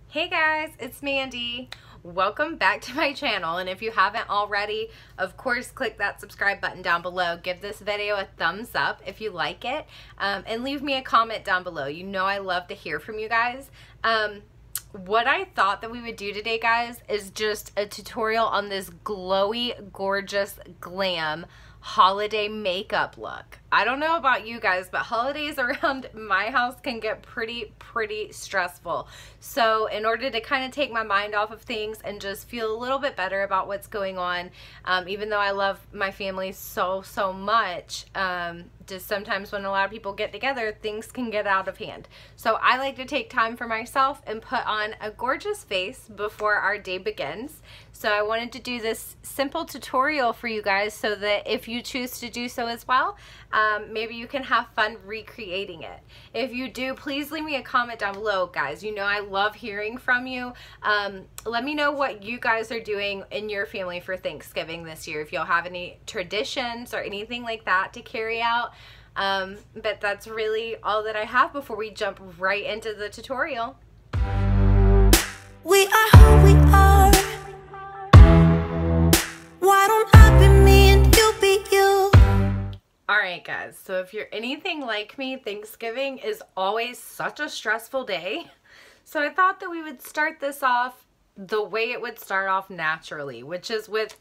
Hey guys, it's Mandy. Welcome back to my channel, and if you haven't already, of course click that subscribe button down below. Give this video a thumbs up if you like it, and leave me a comment down below. You know I love to hear from you guys. What I thought that we would do today, guys, is just a tutorial on this glowy, gorgeous Glam holiday makeup look. I don't know about you guys, but holidays around my house can get pretty stressful. So in order to kind of take my mind off of things and just feel a little bit better about what's going on, even though I love my family so much, just sometimes when a lot of people get together, things can get out of hand. So I like to take time for myself and put on a gorgeous face before our day begins. So I wanted to do this simple tutorial for you guys so that if you choose to do so as well, maybe you can have fun recreating it. If you do, please leave me a comment down below, guys. You know I love hearing from you. Let me know what you guys are doing in your family for Thanksgiving this year, if you'll have any traditions or anything like that to carry out. But that's really all that I have before we jump right into the tutorial. We are who we are. Why don't I be me and you be you? Alright guys, so if you're anything like me, Thanksgiving is always such a stressful day. So I thought that we would start this off the way it would start off naturally, which is with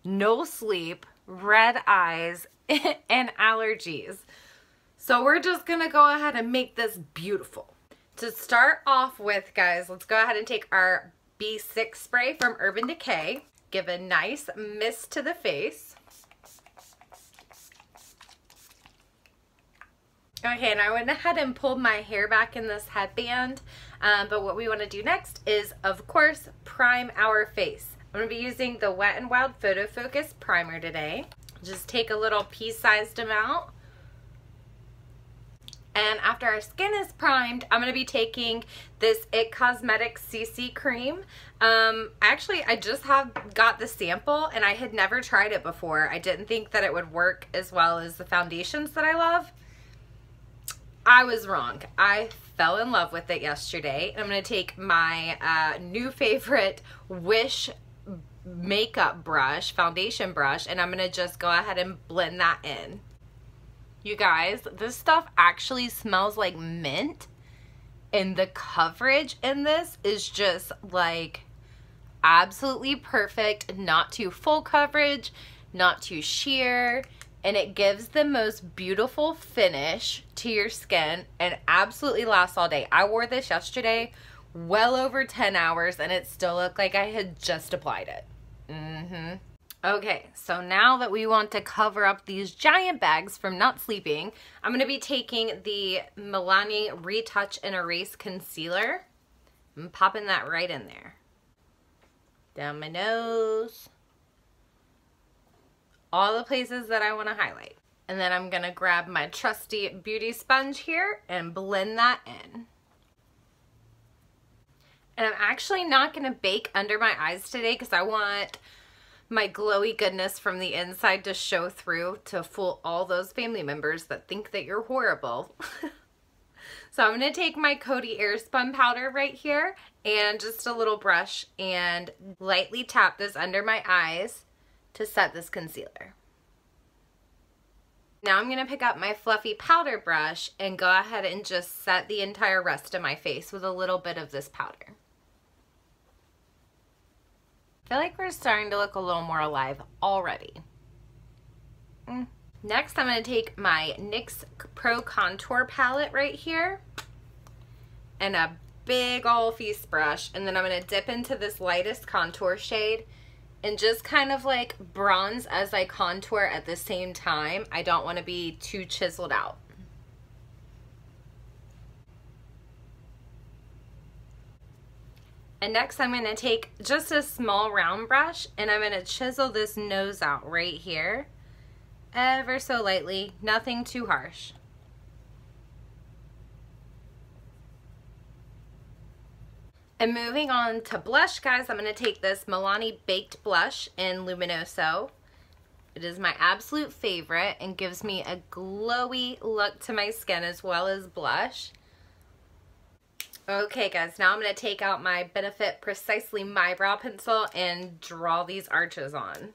no sleep, red eyes, and allergies. So we're just gonna go ahead and make this beautiful. To start off with, guys, let's go ahead and take our B6 spray from Urban Decay. Give a nice mist to the face. Okay, and I went ahead and pulled my hair back in this headband, but what we want to do next is, of course, prime our face. I'm going to be using the Wet n Wild Photofocus primer today. Just take a little pea-sized amount. And after our skin is primed, I'm going to be taking this IT Cosmetics CC cream. Actually, I just got the sample and I had never tried it before. I didn't think that it would work as well as the foundations that I love. I was wrong. I fell in love with it yesterday. I'm going to take my new favorite Wish makeup brush, foundation brush, and I'm going to just go ahead and blend that in. You guys, this stuff actually smells like mint, and the coverage in this is just like absolutely perfect. Not too full coverage, not too sheer, and it gives the most beautiful finish to your skin and absolutely lasts all day. I wore this yesterday, well over 10 hours, and it still looked like I had just applied it. Okay, so now that we want to cover up these giant bags from not sleeping, I'm going to be taking the Milani Retouch and Erase Concealer. I'm popping that right in there. Down my nose. All the places that I want to highlight. And then I'm going to grab my trusty beauty sponge here and blend that in. And I'm actually not going to bake under my eyes today because I want my glowy goodness from the inside to show through to fool all those family members that think that you're horrible. So I'm going to take my Coty Airspun powder right here and just a little brush and lightly tap this under my eyes to set this concealer. Now I'm going to pick up my fluffy powder brush and go ahead and just set the entire rest of my face with a little bit of this powder. I feel like we're starting to look a little more alive already. Next, I'm going to take my NYX Pro Contour Palette right here and a big ol' feast brush, and then I'm going to dip into this lightest contour shade and just kind of like bronze as I contour at the same time. I don't want to be too chiseled out. And next I'm going to take just a small round brush and I'm going to chisel this nose out right here, ever so lightly, nothing too harsh. And moving on to blush, guys, I'm going to take this Milani Baked Blush in Luminoso. It is my absolute favorite and gives me a glowy look to my skin as well as blush. Okay guys, now I'm going to take out my Benefit Precisely My Brow Pencil and draw these arches on.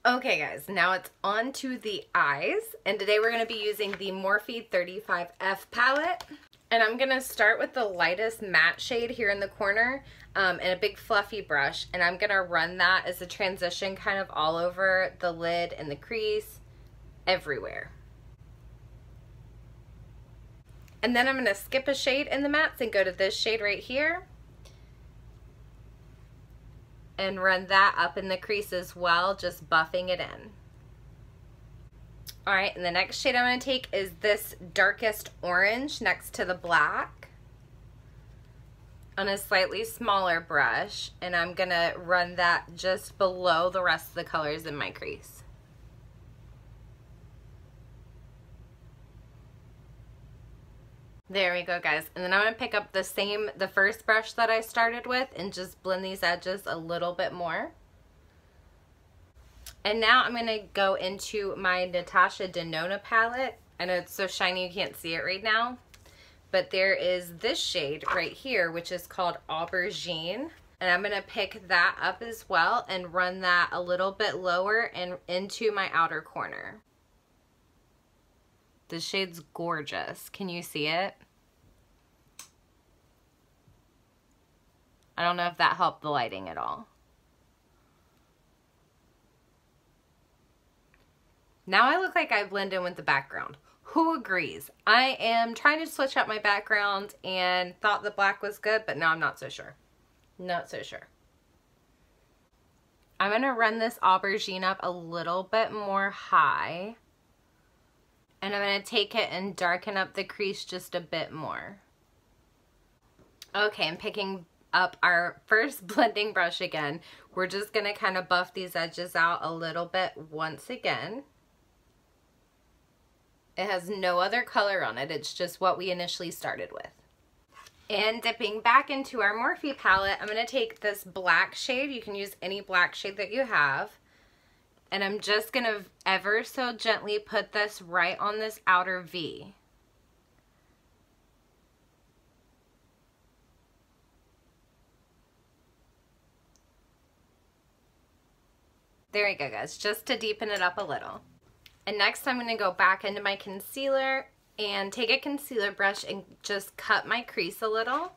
Okay guys, now it's on to the eyes, and today we're going to be using the Morphe 35F palette. And I'm going to start with the lightest matte shade here in the corner and a big fluffy brush, and I'm going to run that as a transition kind of all over the lid and the crease, everywhere. And then I'm going to skip a shade in the mattes and go to this shade right here and run that up in the crease as well, just buffing it in. Alright, and the next shade I'm going to take is this darkest orange next to the black on a slightly smaller brush, and I'm going to run that just below the rest of the colors in my crease. There we go guys, and then I'm going to pick up the first brush that I started with and just blend these edges a little bit more. And now I'm going to go into my Natasha Denona palette. I know it's so shiny you can't see it right now, but there is this shade right here which is called Aubergine, and I'm going to pick that up as well and run that a little bit lower and into my outer corner. This shade's gorgeous. Can you see it? I don't know if that helped the lighting at all. Now I look like I blend in with the background. Who agrees? I am trying to switch up my background and thought the black was good, but now I'm not so sure. Not so sure. I'm going to run this aubergine up a little bit more high. And I'm going to take it and darken up the crease just a bit more. Okay, I'm picking up our first blending brush again. We're just going to kind of buff these edges out a little bit once again. It has no other color on it. It's just what we initially started with. And dipping back into our Morphe palette, I'm going to take this black shade. You can use any black shade that you have. And I'm just going to ever so gently put this right on this outer V. There we go guys, just to deepen it up a little. And next I'm going to go back into my concealer and take a concealer brush and just cut my crease a little.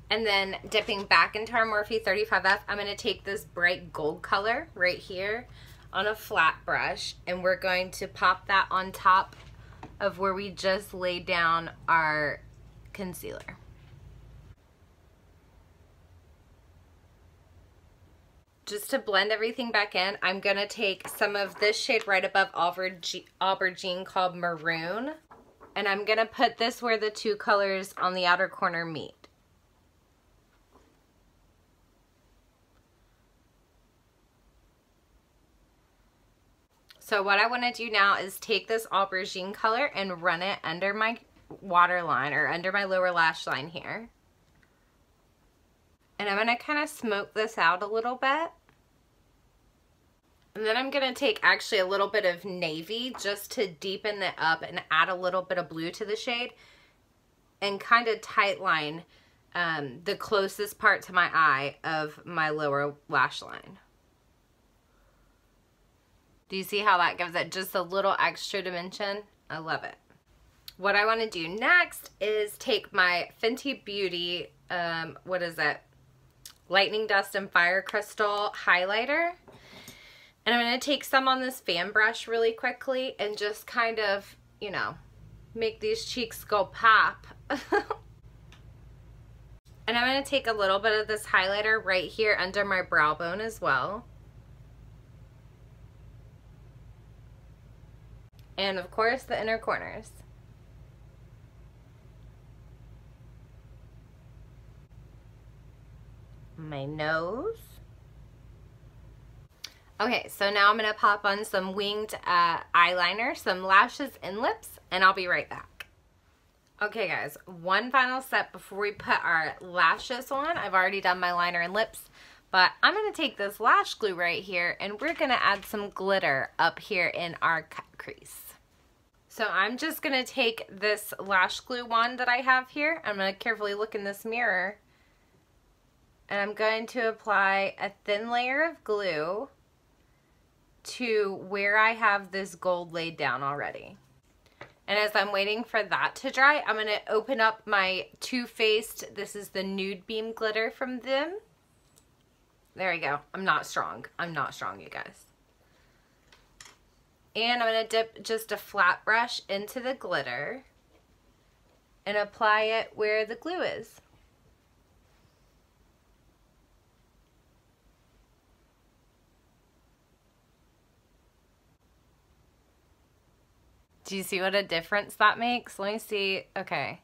And then dipping back into our Morphe 35F, I'm going to take this bright gold color right here on a flat brush, and we're going to pop that on top of where we just laid down our concealer. Just to blend everything back in, I'm going to take some of this shade right above aubergine called Maroon, and I'm going to put this where the two colors on the outer corner meet. So what I want to do now is take this aubergine color and run it under my waterline or under my lower lash line here. And I'm going to kind of smoke this out a little bit. And then I'm going to take actually a little bit of navy just to deepen it up and add a little bit of blue to the shade and kind of tight line the closest part to my eye of my lower lash line. Do you see how that gives it just a little extra dimension? I love it. What I want to do next is take my Fenty Beauty, what is it? Lightning Dust and Fire Crystal highlighter. And I'm going to take some on this fan brush really quickly and just kind of, you know, make these cheeks go pop. And I'm going to take a little bit of this highlighter right here under my brow bone as well. And of course the inner corners. My nose. Okay, so now I'm going to pop on some winged eyeliner, some lashes and lips, and I'll be right back. Okay guys, one final step before we put our lashes on. I've already done my liner and lips, but I'm going to take this lash glue right here and we're going to add some glitter up here in our cut crease. So I'm just going to take this lash glue wand that I have here. I'm going to carefully look in this mirror and I'm going to apply a thin layer of glue to where I have this gold laid down already. And as I'm waiting for that to dry, I'm going to open up my Too Faced, this is the Nude Beam glitter from them. There we go. I'm not strong, you guys. And I'm going to dip just a flat brush into the glitter and apply it where the glue is. Do you see what a difference that makes? Let me see. Okay.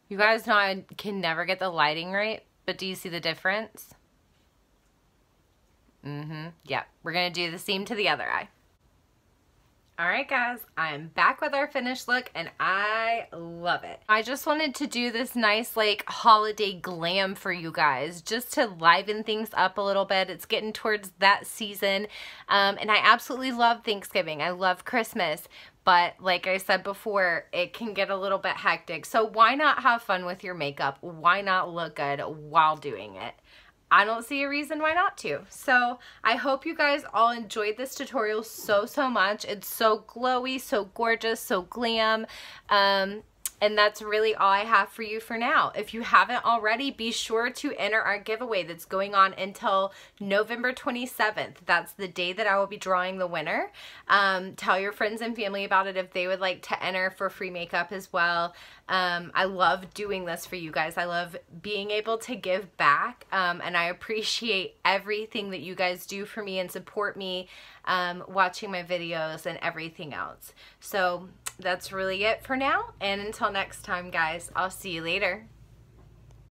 You guys know I can never get the lighting right, but do you see the difference? Yep. We're going to do the same to the other eye. Alright guys, I'm back with our finished look and I love it. I just wanted to do this nice like holiday glam for you guys just to liven things up a little bit. It's getting towards that season and I absolutely love Thanksgiving. I love Christmas, but like I said before, it can get a little bit hectic. So why not have fun with your makeup? Why not look good while doing it? I don't see a reason why not to. So I hope you guys all enjoyed this tutorial so much. It's so glowy, so gorgeous, so glam. And that's really all I have for you for now. If you haven't already, be sure to enter our giveaway that's going on until November 27th. That's the day that I will be drawing the winner. Tell your friends and family about it if they would like to enter for free makeup as well. I love doing this for you guys. I love being able to give back, and I appreciate everything that you guys do for me and support me watching my videos and everything else. So that's really it for now, and until next time guys, I'll see you later.